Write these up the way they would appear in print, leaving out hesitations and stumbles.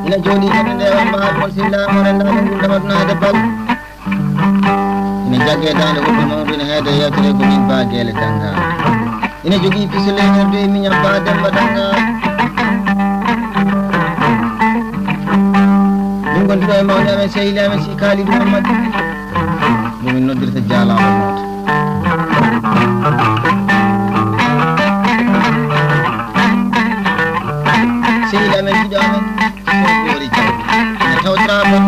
ina jooɗi jonde nde on mbaawol sehilama rendaɓe guldamatnade bal ina jagge dande woɓɓe mawɗo ina heede yewtere ko min Ba Guélé Danga ina jogui pisolenerde e miñam Ba Demba Danga min gondiɗo e mawɗe amen sehili amen si Kalidou Mamadou momin noddirta jaalaɓo moto sehili amen jiɗo amen soɓori jaw ina tawtara bon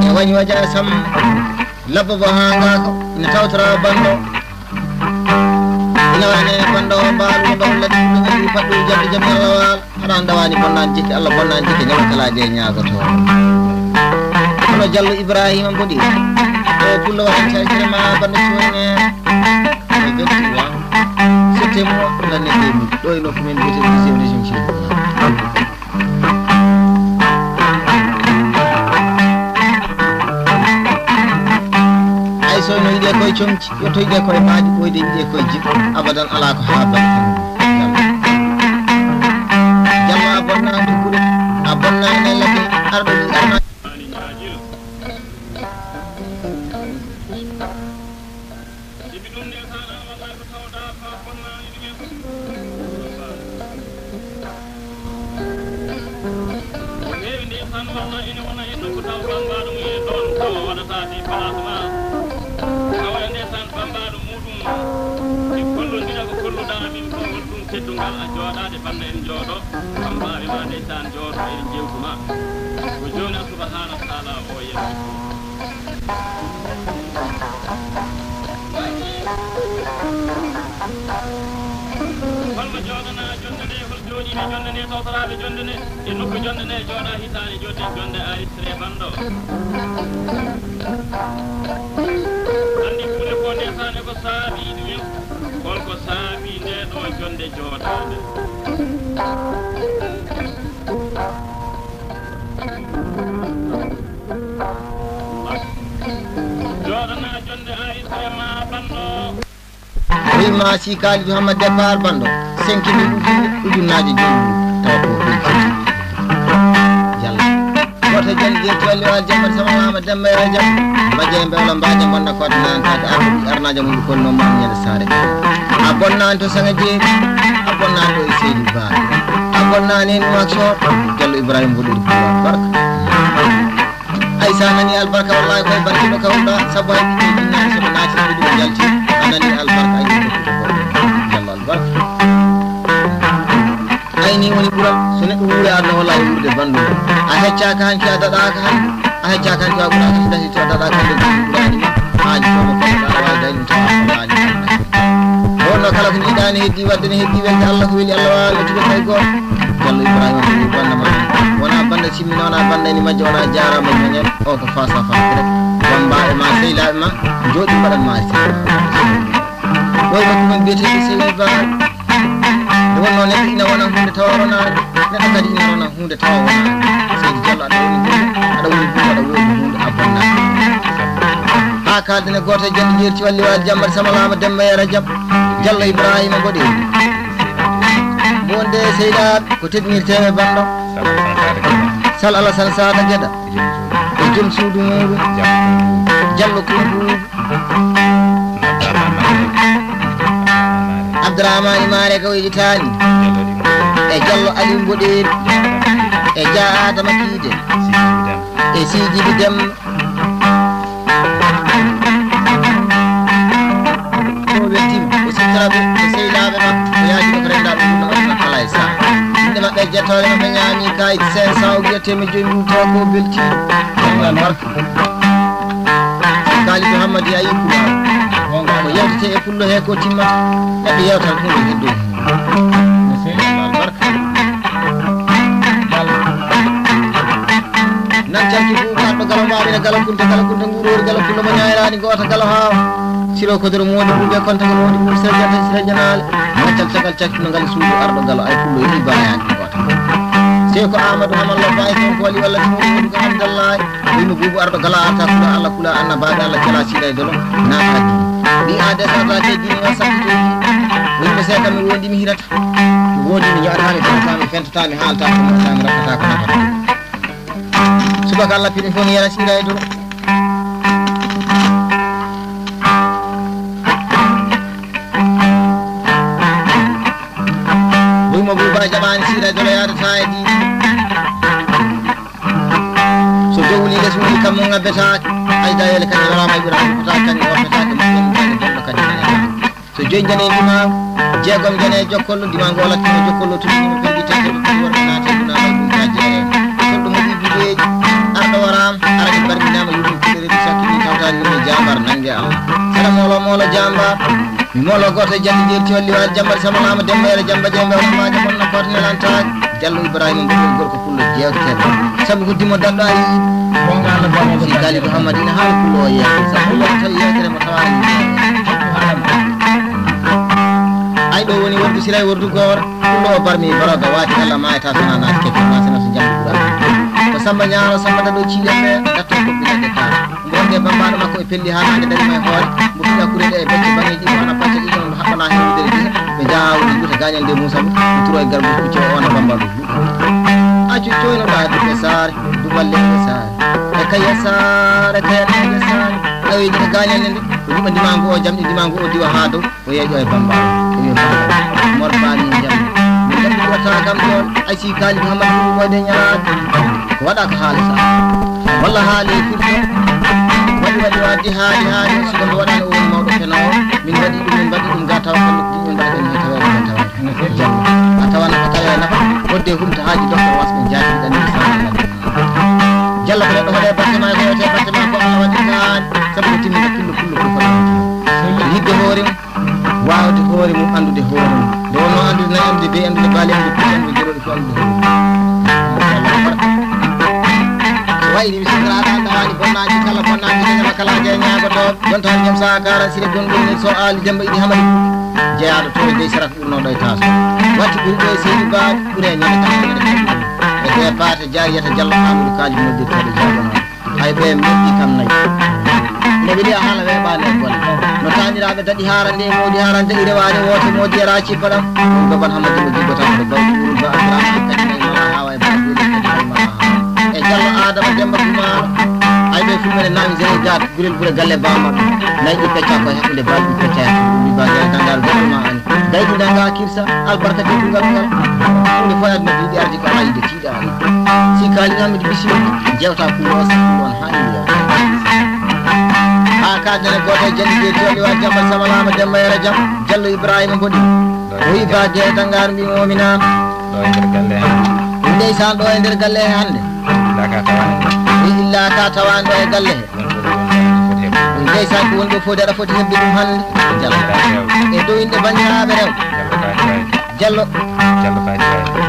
e wañi waja sam labbo bo ha ngako ina tawtara bando ina wane bando mbaalu mbaw ladi ɗum andi faɗɗu jabde jam Allah wala aɗa dawani bonnani jikki Allah bonnani jikki ñama kalaade e ñaagoto hono Diallo Ibrahima mboɗi o pullo waɗan calcirema bande cuwane e 23 septembre l'année 2000 ɗo e nokku men mbiyete deuxième région Thiel ay so no yiɗe koye comci yo to yiɗe koye maaɗi ɓoyde yiɗe koye jikko abadan ala ko ha bat jamma a bonnani gure a bonnani lake arɗo ɗi arna teddungal a jooɗaade banda en jooɗo bambaɓe ma ndeysaan jooɗo en jewtuma ko joni subahana wa taala o yetti holmo jooɗana jonde nde hol jooɗiɓe jonde nde tawtoraɓe jonde nde e nokku jonde nde jooɗa hitani jodde jonde aristre bando andi kuule ko ndesane ko saabi ɗumen holko saabi nde ɗo jonde jooɗade jooɗana jonde aristre ma bando wima si Kalidou Hamad départ bando 5.000 ujunnaje joyi tawa ko Diallo goto Diallo je tolli wal jambar sama mama Demba e jam majje mbewla mbaje bonna ko nantaade arnaje mum ko no man ñande saare a bonnani to sanga jeeri a bonnani to e Seydou Ba a bonnani en action Diallo Ibrahima boɗiri pouvoir barka ay sa nani albarka wallahi koye barkiɗo kawɗa saabu hay ɓiɓɓe jinnaɗi soɓe naati ɗiɗo jalti a nani albarka ay Diallo albarka ayni woni ɓural so neɗɗo wuuri adna wallahi wuurde bandu a heccaka hanki a daɗaka han a heccaka hanki a ɓuura kasi dasi to a daɗaka hande ɓuranima haaji somo koɗa wawi dañum tawa alaani wonno kala ko jiiɗani heddi wadde ne heddi welde Allah ko weeli Allah wawi wettude kay goto Diallo Ibrahima ko banda ma wona banda simmina wona banda ni majjo wona jarama ñoñen o ko face à face rek wambaɓe ma sehilaɓe ma jooɗi mbaɗan ma ɗo e nokku men biyeteɗo Seydou Ba nde wonno neɗɗo ina wona hunde tawa wonade neɗɗo kadi ina wona hunde tawa wonade Seydou Diallo aɗa woni hunde aɗa woodi hunde a bonnade ha kalden e goto e jonde jeerti walli waade jambar samalama Demba e Rajab Diallo Ibrahima mboɗi wonde seyɗaɓe ko teddinirteɓe bando Sal Alassane Sada Guéda e joom suudu muɗum Diallo Koumboudou Abdourahmane Mare ko wiyitani e Diallo Aliou Mboɗeri e Dia Adama Kide e Sidjibi Demba o weltima o sittaraɓe e sehilaɓe makko o yaaji ko rendaɓe ɗum no waɗina kala e saha inde maɓɓe jettore maɓe ñaami kayit 500 o guiyattemi joyi mum tawa ko beltima ɗemgal barka Kalidou Hamad ya yekkumaɗo ko yewtete e pullo he ko timmata neɗɗo yewtan hunde heddo ɗemgal barka nan calki buuɓaɗɗo galo mbaɓene gala kunta nguurori gala pullo mo ñayrani goto gala hawa siro kodoro modi ɓuuɓe kontaga modi ɓuuɓe sere jata sere janale maccal tagal cakki no ngal suudu arɗo galo ay pullo yi bayani goto sey ko Amadou Hamallo Baye ton ko wali walla tumuɗo ko hamdallahi wimo buubu arɗo gala arta kula Allah kula annabaɓe Allah cala siɗa e dolo naata di a desata te dini wa sakkitoji wimo hande se kam mi wondi mi hirata mi wondi mi jaarani tan mi fentata mi halta ko mi rakkata ko nafata subaka Allah pidi fo ni yara sira e duro mo buba jabani sira dole yar taidi so jowli les mo kam mo ngabeta ay dayel kan wala may ibrahim ko tan ko fata ko mo kan so jonjane dima jegom jane jokkollo dima ngola tino jokkollo tuddi mo pedi tete ko worna na te na may dum jajje ko dum mo bibe ardo waram arade barbina ma yudum kidere di sakki tawta ni jambar nange am sala molo jambar mi molo goto jandi dir tolli wal jambar sama lama dembere jamba jembe on ma jamon na korne lanta jallo ibrahim ngol gorko fullo jewte sabu ko dimo daddo ay bonga na bamo si kali muhammadina hal kullo ya sabu lo tawi yakere mo tawani ay do woni wordu silay wordu gor kullo barmi baraga wati alla ma ta sanana keke ma sana so jambu ko samba nyaaro samba dado ci yemme gatto ko bi de ka ngonde bambano makko e pelli haanade dari may hoore mo fiya kurede e becce bangi wana pacce di on habana hewde de be jaawu di buta gañal de musa bu turo e garbu ko ci wana bambado aju toyno da de sar du balle sar e kay sar e kay sar awi di gañal de ko dum dimango o jamdi dimango o diwa haado o yeejo e bambado ko yo mor baani jam mi jamdi wata kam don ay si kali muhammad mo de nyaat wada ka halisa walla haali furto wadi wadi haali so do wada o mawdo fenawo min wadi dum gata ko dum wada ko tawa atawan atawa nafa wodde humta haaji doktor wasmin jaati dan ni sa jalla ko do wada batema ko te batema ko Allah wadi kan sabu timmi kullu ko fa yidde hoore waawde hoore mum andude hoore mum do no andude na amde be andude baale amde putandu jero ko andude wayni bisira da wani bonnaji kala bonnaji kala kala je nyaago to don tan jam sakara sire gondol ni so ali jamba idi hamadi jeyaado to de sarat burno do taso wati bu do sey ba bure nyane tan e de paate jaariyata jallo amul kaaji moddi tade jaago ay be meddi kam nay ne bidi hala we ba ne gol no taniraabe dadi harande modi harande ire waade woto modi raaci padam baban hamadi mo jibota do ba ba akram kadi nay ma hawa e ba e jallo adama demba kuma ay be fumene nami zene jaat gurel bure galle bama nay di pecca ko hakkunde balbi pecca mi ba ga dangal go ma an daydi danga kirsa albarka de dungal ngal ni fayad no di ardi ko ay de tida si kali ngam di bisi jewta ko was don hani ya ha ka dane goto jandi de toli wa jamba samalama demba yara jam jallo ibrahim bodi o iba de dangar mi mu'mina do en galle ndeysan do en der galle hande illa ka tawan do e galle ndeysan ko wongo fo dara foti hebbe dum hande e do inde bandirabe rew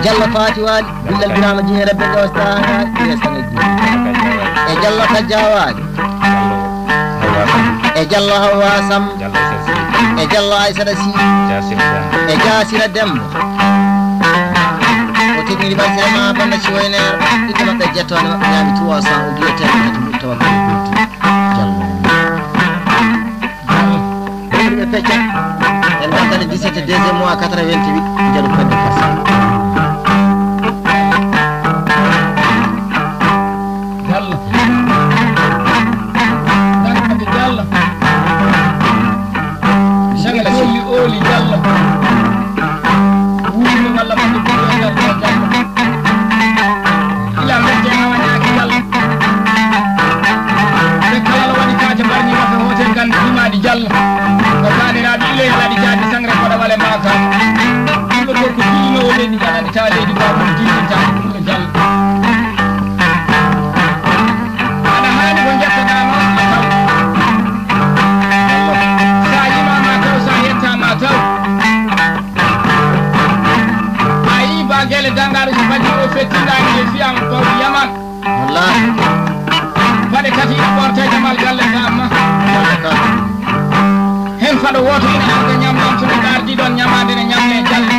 jallo fati wali billal birama jine rabbe do stanga yesane ji e jallo ka jawadi e jallo hawasam e jallo aisada si e jasira dembo tekni ba sama banda ci wayner ita mabbe jettone mabbe nyami 300 o diete ko tawa jallo be pecce en bandane 17 deuxième mois 88 jaru fande fas jallo dakka jallo shagala oli jallo wuli wala mabbe jall ko taniraɓe ile alaɗi jaadi sangre koɗa wale maka ɗumɗo gorko dilinowo leydi jaɗani tawa leydi babum dillintaɗi ɗumɗo jall aɗa haani ko jettoɗama a taw sa yimama taw sa yettama taw a yi ba guele dangaɗo so faji o fettinɗani e fiyama bawɗi yaman wallahi faɗe kati ina ɓorte jamal galle kamma hen fado woto ina arde nyamdam to gardi don nyamade ne nyamle jalle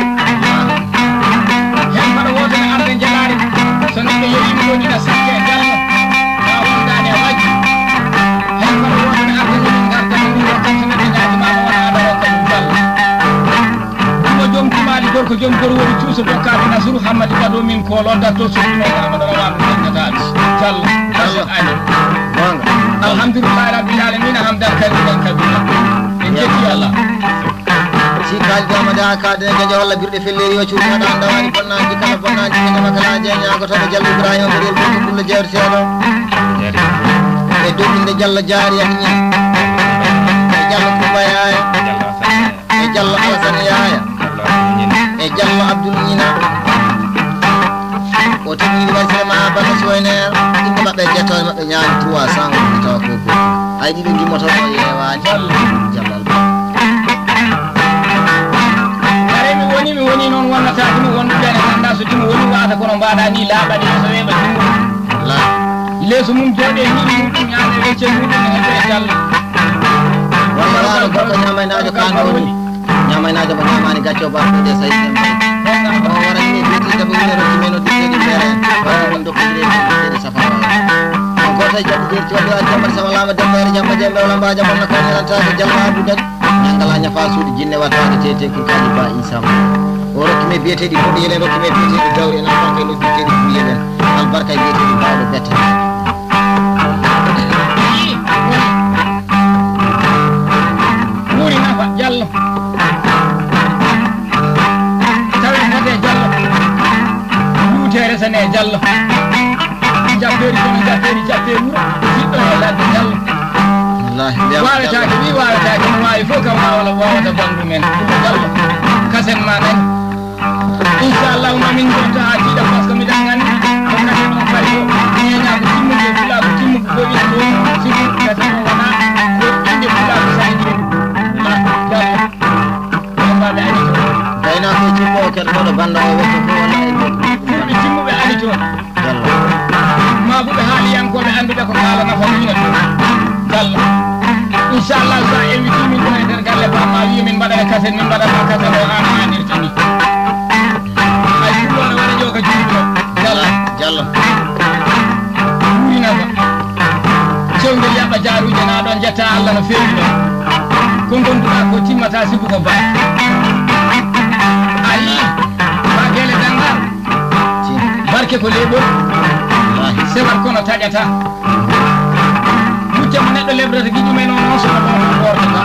hen fado woto ne arde jalari so ne yeyi mo dina sakke jalle ba wondane waji hen fado woto ne arde ne garda ne ni woto ne nyaaji ma wona ado ko jalle gorko jom gor woni tuuso dokkade Nasru Hammadi Bado min ko loddatto soɗuno Amadou Rawane jannataɓe Diallo kaset ani alhamdulillahi rabbil alamin hamdan kabiran kabira en jetti Allah si kaldi amada kaade gaja walla birde felleri o cuuɗi haɗa andawani bonnaji kala bonnaji kala kala jeñagotoɗo Diallo Ibrahima mbeɗel gorko pulla jewte seeɗo e doƴinde Diallo jaari yahñi e Diallo Kumba Yaya e Diallo Alassane Yaya e Diallo Abdoul Ñina o temmini wasirema Balla Soyner inde maɓɓe jettode maɓɓe ñaami 300 woni tawa ko goɗɗo ay ɗiɗo gimmotoɗo yewani Diallo Alba aremi woni noon wonnataki mi wonduɓe ne ganda so timo woni wata kono mbaɗa ni laaɓani so weɓa jungo leeso mum jooɗe hiɗi muɗum ñaame wecce muɗum e hedde Diallo walla wano gorko ñamaynajo kano woni ñamaynajo mo ñamani gacco baɗude sayi o warani beti tabo wino rokki men o dikkeni feere on dokkodire ɗeɗe safara on goto e jaɓɓi jerti wadde wa jambar sama lama dembere jamma jembe wala mbaja bonna kanirantake Diallo Abdou kadi ñangala ñafa suudu jinne wattade tete kurkaji ba isam o rokki me biyeteɗi fuɗiyelen rokki me biyeteɗi gawri en albarka e noddirteɗi fuɗiyelen albarka e biyeteɗi bawɗo bette ɓuri nafa Diallo tawe kade Diallo luutere sane Diallo jabberi kono jabberi wuro jiɗɗo e ladde Diallo wawetake wi wawetake no wawi fof kam wawata bandu men Diallo kasen ma nani inchallahu mamin jonta ha tiiɗa par ce que miɗen gandi ko kasen on fari o ñeñako timmude fulaako timmuko ko ina ɗo sigi kasen o wona ko inde fulaako sañi gayna ko timmo o kertoɗo banda o wetto fo walla e fulɓe timmuɓe ali toon mabuɓe haaliyankoɓe anduɓe ko haala nafamuina to Diallo inchallah sa inviti min ɗo e nder galle bama wi min mbaɗane kasen min mbaɗanma kasen o an anirta ni ay fulloɗo waɗa ƴoka juuɗo Diallo ɓurinaka cewgel yaɓa jaruje na ɗon jetta Allah no fewi ɗon ko gonduɗa ko timmata sibu ko ba ayi bagele dangal barke ko leɓol sewat kono taƴata muccamo neɗɗo lebrata guiƴumen noon sono ɗon wortata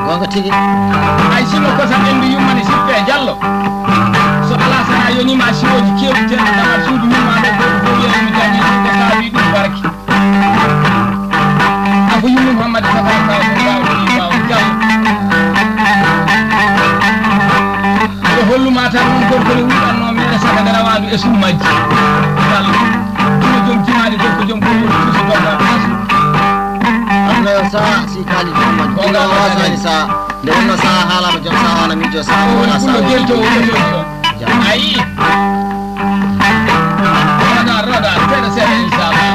gonga tigui ay simo kosam endu yummani sippe Diallo so ala sana yonima siwoji kewɗi teɗo damal suudu yummaɓe goto fo wiyami dañi ko saabi ɗum barke ako yummu Mouhammadi Safa kaw ko gawɗi waw Diallo ɗo holluma tan noon gorko ne wuɗanno min saka darawandu e summaji Diallo ɗum joom timani gorko joom gollol tuso gorkaɓe asu amno sa si kali Muhammad ko nga wasani sa nde wonno sa haalama joom sa wana mijo sa wona sa gelto ayi roda seeɗa seeɗa inchallah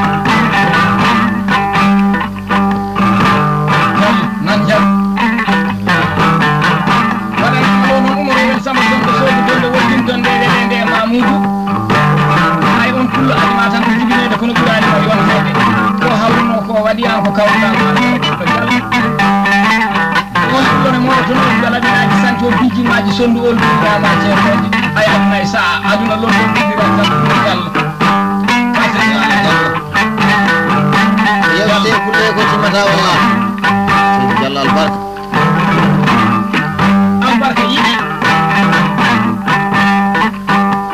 nan jam waɗanama ɗo noon Oumar wel Samba jonko soodu donde woddinton nde weɗe nde Mamoudou hay on pullo adima tan ko jibinede kono ɓuranima yontede ko hawruno ko waɗi an ko kawruɗama on pullone moɗo toon on jalaɓinaji santi o bijimaji sondu ol duɗama ceertoje ay adunay sa aduna london ɗiɗiran tan Diallo yewte kulle ko timmata walla seydi Diallo albarka yiɗi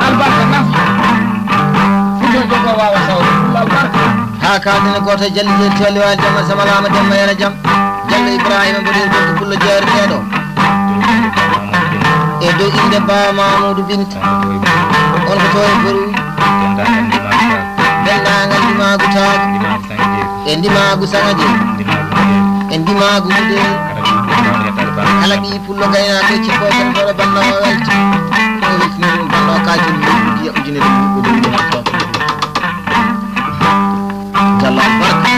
albarka nafi futo jogo wawa sawde albarka ha kaldene goto jalli jeeri tolli wani jamma samalama demma yana jaam Diallo Ibrahima mbeɗel gorko pullo jeereteɗo e dow inde Ba Mamoudou Binta on ko to e boruy dendagal ndimagu taako e ndimagu sangaje e ndimagu mudel kala ɓi pullo gaynako e cikko tan hoɗo banno o welta o weltini ɗum banno kaltin ɗiya ujunere ko ɗum ɗo Diallo albarka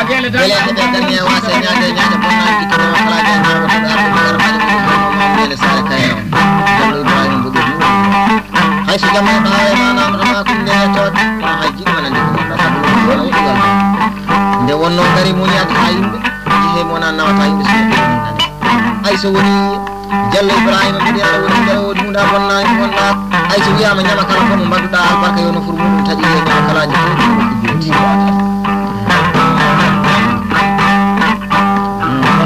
beleɗe ɓe darni e wasa ñaade ñaade bonnaji kono kalaji en ñawotoɓe arduɓe armaji ɗele sare kayen on Diallo Ibrahima mboɗo hay so jamma e ɓawa e manamotoma ko nde toɗe ma hay jiɗi mana ndi ko sabu wona wuɗugal nde wonno gari muñade ha yimɓe jehe mona nawata yimɓe so ay so woni Jallo Ibrahima mbiɗi aɗa woni nder wodi hunde bonnani gonɗa hay so wiyama ñama kala ko mo mbaɗuɗa albarka yo no fur muɗum tadi e ñama kalaji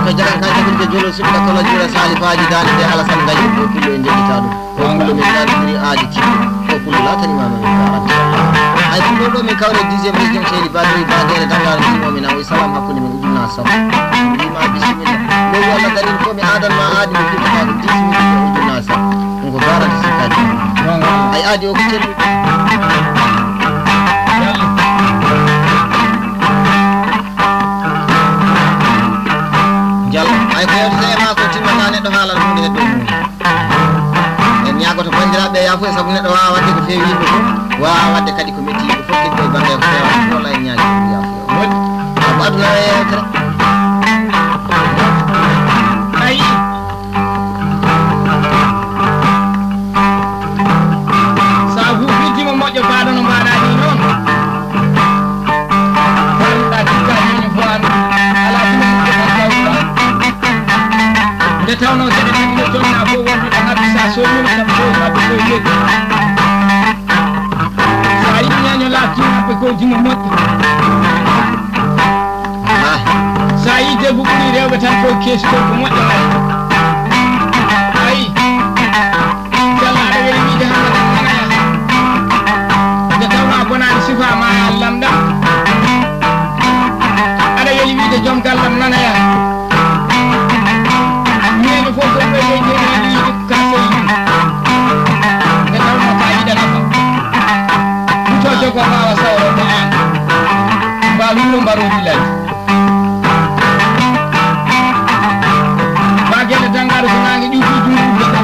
ko jagan ka jagirde jolo suɓɗa kono jura salifaji dande de alasan gaji ko kullo en jeɗita ɗum ko kullo min ɗaɗiri aadi tiɗo ko kullo latanimama min karanta hay kullo ɗo min kawre 10e région seydi badori badere dangare ndimomin awo salam hakkude min ujunna sam wima bisimilla lowi allah darin ko mi adanma aadi mi fiɗata ɗum 10 minutes e ujunna sam ɗum ko garante sikkadi ay aadi o ko celli Jallo ay ko yewte e ma ko timmata neɗɗo haalal hunde heddo en ñagoto bandiraɓe yaafo e saabu neɗɗo wawa wadde ko feewi yimɓe fof wawa wadde kadi ko metti ko fof kadi koye banggue ko fewa walla en ñaagi yaafo moƴƴi saabu aduna e yewtere ayi sa huufitima moƴƴo mbaɗa no mbaɗa ni noon fanuɗa tikkañeño fo an ala tuma nde tawno geɗe tati nde tonna fof wonduɗe habbi sa somini kam fof mabɓe koye leggi sa yiɗi ñaño laatima mabɓe ko jimo moƴƴi sa yi debbo ɓuuri rewɓe tan koye keesi ko moƴƴo kadi ayi jalla aɗa weeli wiide hamadan nanaya nde tawno a bonani sifa ma allamɗa aɗa weeli wiide joom gallam nanaya ñeño fof ko ɓe yiide ka seyi nde tawno ka yiɗanama to jogo wawa sawrono an mba willo mbaro willaji mba gueɗe tangaɗo so nangue ɗiwti jumɗuɗe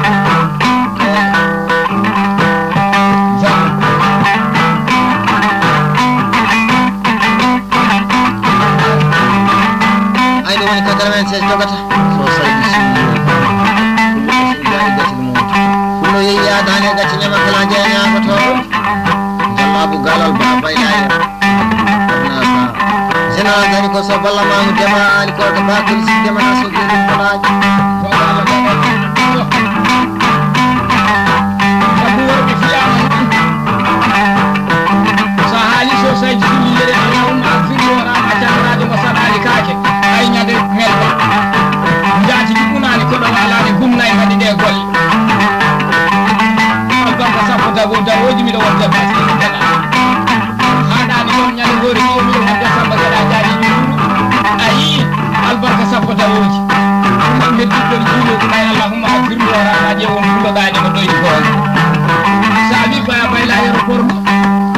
ay ɗo woni 96 jogata so saydi fullo yeyyadani e gacci ñama kala jeeñagoto jallabu galal ba baylaye nasa général dari ko so ballamamu dema ali ko ko bakul si dema na so jeri falaji abu warɓe fiyama so haali so saydi sullilere allahumma agfirli warama jannaraji mo saɗali kake ay ñande melba jaati ɗiɓunani koɗo walani gumnayi kadi ɗe golle albarka sappo dawoji miɗo wonde basi ɗeɗa haɗani ɗon ñande goori ɗo miɗo wonde samba gaɗa jaadi ɗuɗu ayi albarka sappo dawoji ɗum heddiɗon juuloɗi may allahumma agfirli warama ƴewon fuloɗaɗi mo ɗoyi goon sa wi baya bayla aéroport mo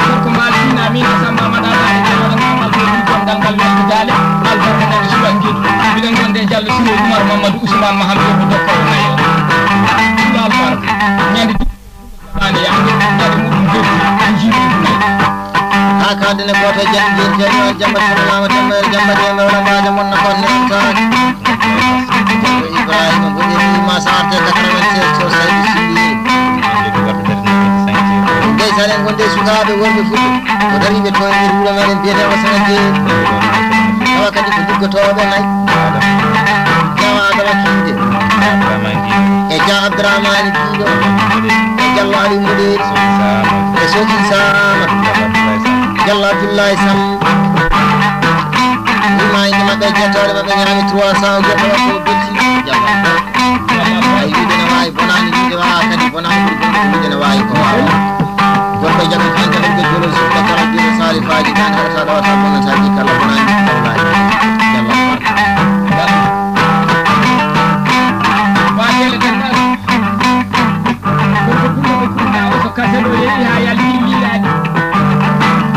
gorko maltina min samba maɗaɗaɗi jamoɗo gamal ɗoɗi gongal ngal weltidale albarka nande suwan gueɗu miɗen gonde Diallo Siré Oumar Mamadou Ousmane Mahamadou dokkoro nayo ɗum albarka ñande ani yande ñande muɗum defi jiiɗi nayi ha kandene goto jam jeri jamba tanama temere jamba de mawla mbaja monna konne tan Ibrahima bodi ma sarte 96 so saydi sindi dey salen gonde sukaɓe worɓe fulɓe ko dariɓe toon e wuuro meɗen biyetema sanadde tawa kadi ko jiggotoɓe nayi jawa adama kiide e ja abdourahmani kiiɗo e jallo ali muɗeri e soki sama jallo abdoullahi sam wimayde mabɓe jettore mabɓe ñami 300 goɗɗo wakko belti jalla ay wiide ne wawi bonani wiide wawa kadi bonani ɓuuri bonde ko wiide ne wawi ko wawa goɗɗo jaɓi hande ɗo jolol suɗɗa kala dino salifaji tan hewta ɗowata bonnataji kala bonani tawlaji jalla watele tengal gorko ɗumɗo kurɗa o so kaseɗo yeeɗi ha yalti wiilade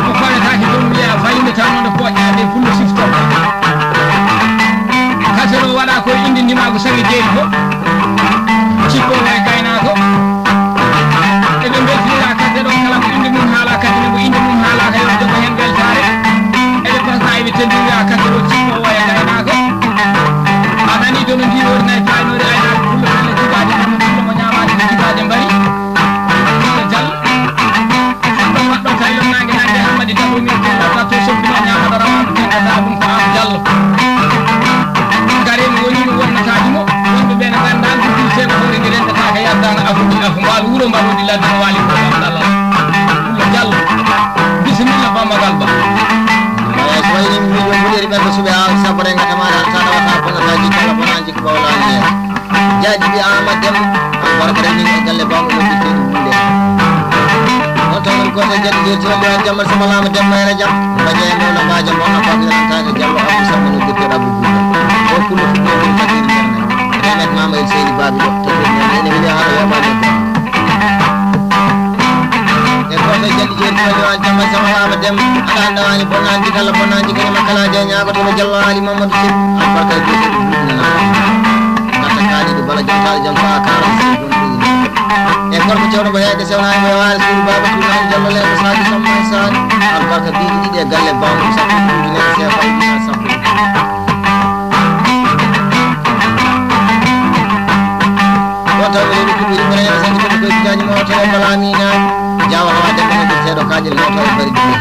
o faletake ɗum wiya fayinde tan node poƴƴade fullo siftoɗa kaseɗo waɗa koye inde nana afuɗi afu mbal wuro mbal woni ladde no waali ko Allah Pullo Diallo bisimilla bammagal ba ay so wayni mi jom buderi ɓen suɓe a sabare gatamara tana wata bonataji kala bonaji ko bawlani hen jaaji bi Amad Dem albarka reni e galle bawmo mo bitte hunde on tan ko to jadi dir to do jamal sama lama dem mayra jam baje mo la baje mo na fadila tan jallo abu sama no bitte abu buda o kullu fu do ko tadir tan nek mama el seydi babi do to ne mi hala ya baje e ko to jadi dir to do jamal sama lama dem ala ndawani bonanji kala bonanji ko makala je nyaago to jallo ali mamadou sib albarka bitte na kata kali do bala jam kala jam sa kala e gorko cewno bo heede sewna mo waali suudu baba tunan jallo le saji samma san albarka biidi didi e galle bawo sappo ne se fay dina sappo wata be ko bi mo ya sangi ko ko jaani mo to balami na jawa wa de ko seedo kaajel mo to bari didi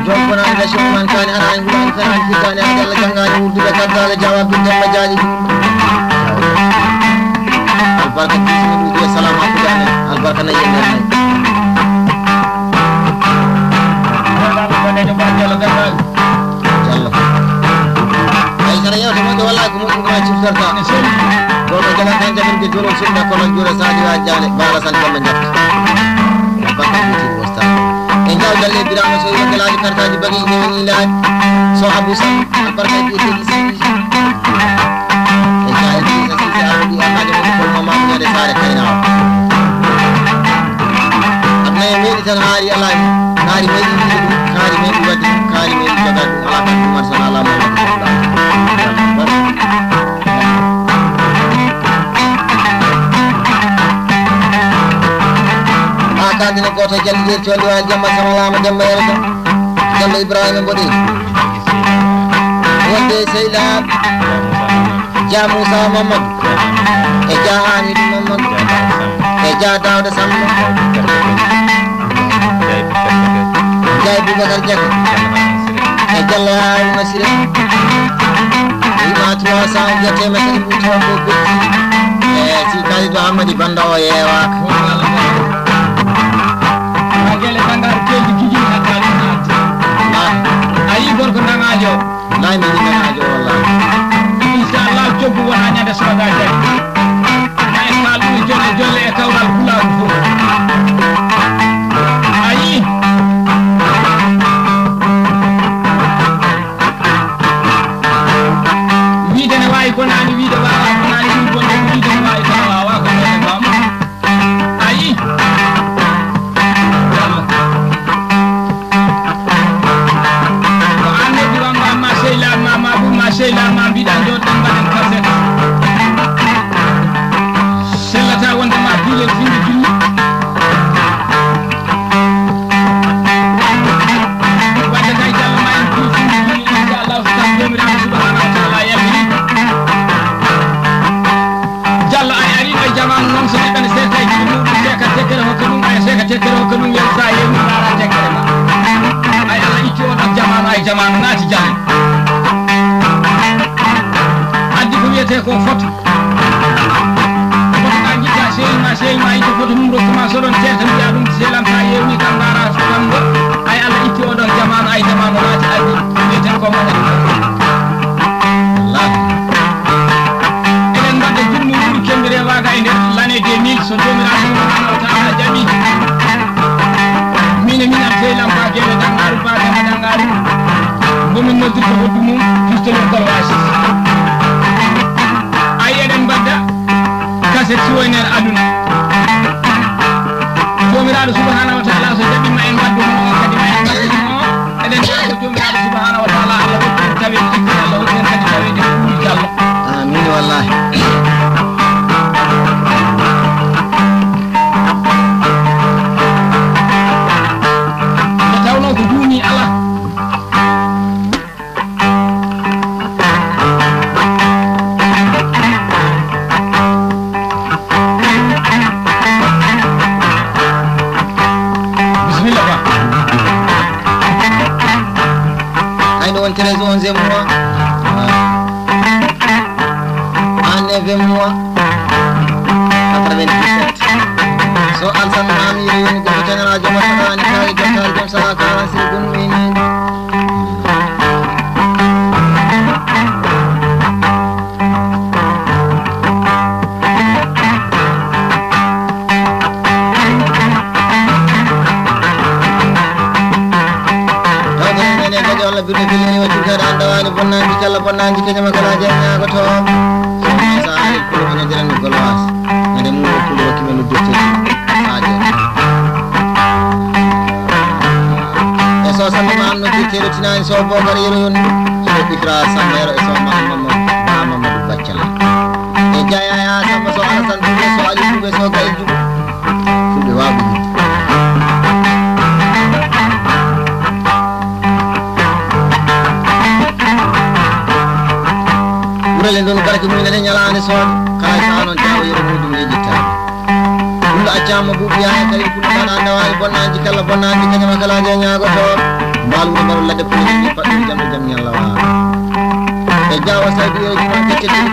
jombo na ga show man kan ana ngi kan fitane dalla jangani wurdu be kadda jawab bi dem jaaji albarka bismillah dia salam aku dan albarka na yene nay jallo ay sara yow dama do wala ko mo ma ci ferta ko no jala tan jamin ke juro sunna ko no juro saji wa jale bala san ko men jatt albarka ci posta en jaw dalle birama so yo galaji kartaji bagi ni laaj so abu san albarka ci ci di amade ko mama mo de sare kayna amna e medi tan haari ala haari medi wadi haari medi joga ala ko mar sana ala mo aka dina ko to jalli to wa jamma sama lama demba yelta jallo ibrahima bodi wonde seylab ja Musa Mamad e ja Hamid Mamad e ja Dawda Samba jay Boubacar Diack e Jallo Haw Nasire ima 300 jette meten buto ko betti e si Kalidou Hamadi Banda o yewa agele bangar keji kiji hakali ayi gorko nangajo nay mi nangajo wallahi inshallah jobu wona nyande soga jari ay malu jolle jolle e kawral kularu fu ayi wiide ne wayi ko nani wiide wawa ko nani ko wiide ne wayi ko wawa ko ne bam ayi ko ande diwan ma seyla ma seyla ma bidan do tan baden kaset sellata wonde ma bilel findi julli wadde kay jalla ma en fi findi julli inshallah subhanahu wa ta'ala yamini jalla ay ari ay jamanu non so ben setay ci mu seka tekere hokko dum ay seka tekere hokko dum yel sa yemu dara tekere ma ay ala icci on jamanu ay jamanu naati jalla te ko foto foto anji ta sey ma ito foto mum rokuma so don tete mi adum selam ta yewni kam dara so kam go ay ala itti o don jamanu ay jamanu naati addi mi ten ko mo Allah enen badde jummu buri kembire waga e nder l'année 2000 so jomiraɗo subhanahu wa ta'ala jami mine min am selam ba gele dangaru ba dangaru bomin noddirto hoddu mum justolo kol wasi ayeden badda kaset suwener aduna jomiraɗo subhanahu wa ta'ala so jaɓima en gaddu mo kadi ma en gaddu mo eden ko jomiraɗo subhanahu wa ta'ala Allah wotti tawi tikki Allah wotti kadi tawi de kuuli jallo amin wallahi tawno ko duuni ala on 13 11e mois 20 mois 97 so alsan mami yoni go tan radio masani kay jotal jom sa ka sir gun wini Allah birne filini wati kada andawani bonnanji kala bonnanji kanyama kala janya ko to sa ali kulo ne diran ko lawas ngade mu kulo kimelu dotte aje eso sa ma no ditere tinani so bo gar yero yon so ikra samero eso ma mama du baccala e jaya ya sama so alasan bu so ali bu so ga ju fu be wabu len don barke mu ne nyalaane so kala saano jawo yero mudum ne jitta dum accama bu biya kali ku dana ndawali bonnanji kala bonnanji kanyama kala janya go to balu ne baru ladde ko ni faddi jam jam nyalla wa e jawo sabi yo juma kete ni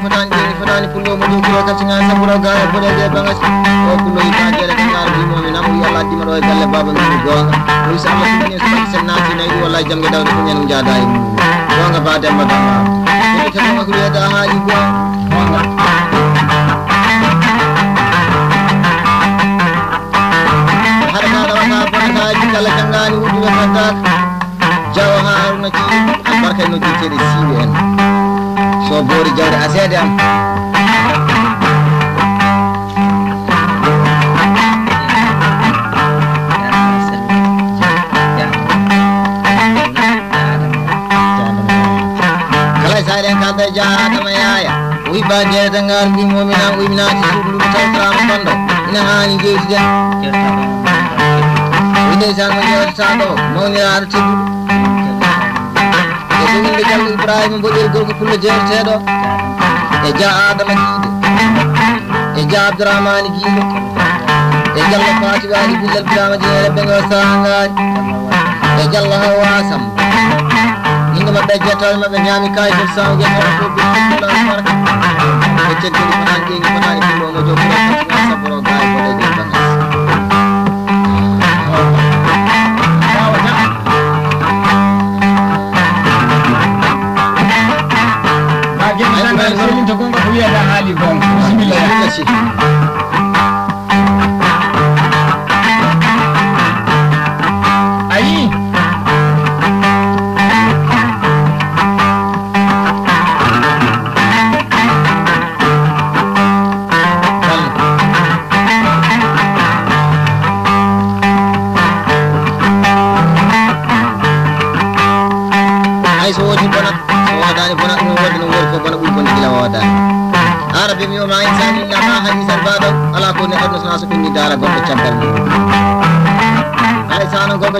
fotani pullo mo do ko kati nga saburo ga bo de bangas o pullo ita jere ngar bi mo mi namu yalla di maro galle baba mi gonga o sama ni so senati nay wallahi jam ga dawde ko nyen jaada e gonga ba dem ba kama kuliada hali kwa wanga harga dawa bana jikala kangani wudu fatak jawa haruna ci barka no jitere siwen so bori jawde asedam jana mayaya wi ba jere dangar bi momina wi minati sulu tawtram bando ina hani jeedi den inde san mo jere sado mo ni ar tibu e dum de jall ibrahim bodel gorko pulle jere tedo e ja adama giide e ja abdurrahman giide e jalla fati wali billal bilama jere bengo sanga e jalla hawasam indama dajjatal mabbe nyami kay fo sawge ko bi Allah baraka e teddini fanange ni fanani ko mo jokko ko saboro gay ko de bangas bagi nangal sirrin to gonga ko wiya hali gon bismillah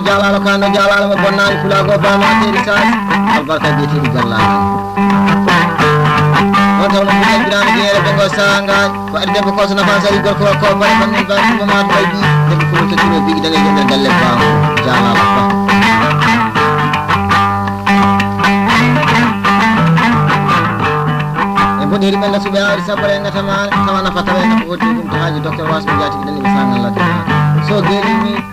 ko jalalo kando jalalo mo bonnani kula go ba ma teri sas albarka di tiri galla on tawno ko giran gere be go sanga ko arde ko so na fa sari go ko bare ban ni ba ko ma bay bi de ko to tiro bi da ngay jëndal galle ba jalalo ba e bo diri mel suba ari sabare ngata ma tawana fatawe ko wodi dum to haji docteur wasmi jati dani sanga la so geri mi